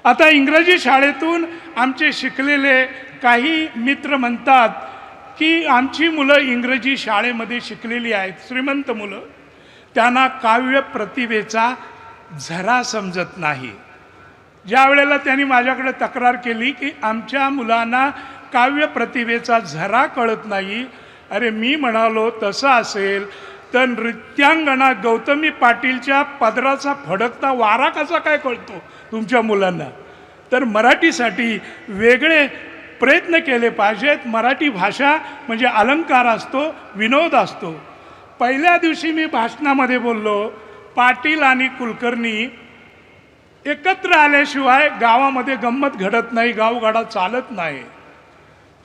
आता इंग्रजी शाळेतून आमचे शिकलेले काही मित्र म्हणतात की आमची मुलं इंग्रजी शाळेमध्ये शिकलेली आहेत, श्रीमंत मुलं, त्यांना काव्य प्रतिभेचा झरा समजत नाही. ज्या वेळेला त्यांनी माझ्याकडे तक्रार केली की आमच्या मुलांना काव्य प्रतिभेचा झरा कळत नाही, अरे मी म्हणालो तसं असेल तर नृत्यांगणा गौतमी पाटीलच्या पदराचा फडकता वारा कसा काय कळतो तुमच्या मुलांना? तर मराठीसाठी वेगळे प्रयत्न केले पाहिजेत. मराठी भाषा म्हणजे अलंकार असतो, विनोद असतो. पहिल्या दिवशी मी भाषणामध्ये बोललो, पाटील आणि कुलकर्णी एकत्र आल्याशिवाय गावामध्ये गंमत घडत नाही, गावगाडा चालत नाही.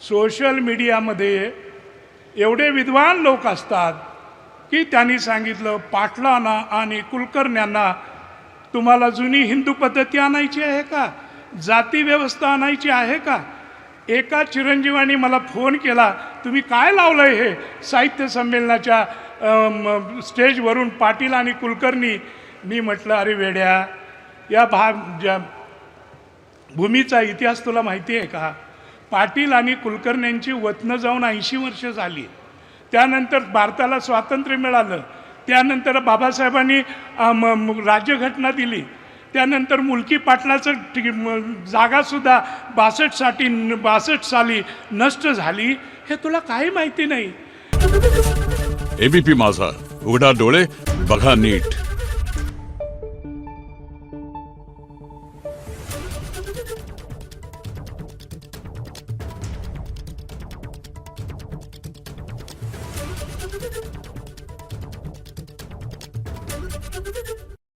सोशल मीडियामध्ये एवढे विद्वान लोक असतात की त्यांनी सांगितलं, पाटलांना आणि कुलकर्ण्यांना तुम्हाला जुनी हिंदू पद्धती आणायची आहे का, जाती व्यवस्था आणायची आहे का? एका चिरंजीवानी मला फोन केला, तुम्ही काय लावलं हे साहित्य संमेलनाच्या स्टेजवरून पाटील आणि कुलकर्णी? मी म्हटलं, अरे वेड्या, या ज्या भूमीचा इतिहास तुला माहिती आहे का? पाटील आणि कुलकर्ण्यांची वतनं जाऊन 80 वर्ष झाली. त्यानंतर भारताला स्वातंत्र्य मिळालं, त्यानंतर बाबासाहेबांनी राज्यघटना दिली, त्यानंतर मुलकी पाटलाचं जागासुद्धा 62 साली नष्ट झाली. हे तुला काही माहिती नाही. एबीपी माझा, उघडा डोळे बघा नीट.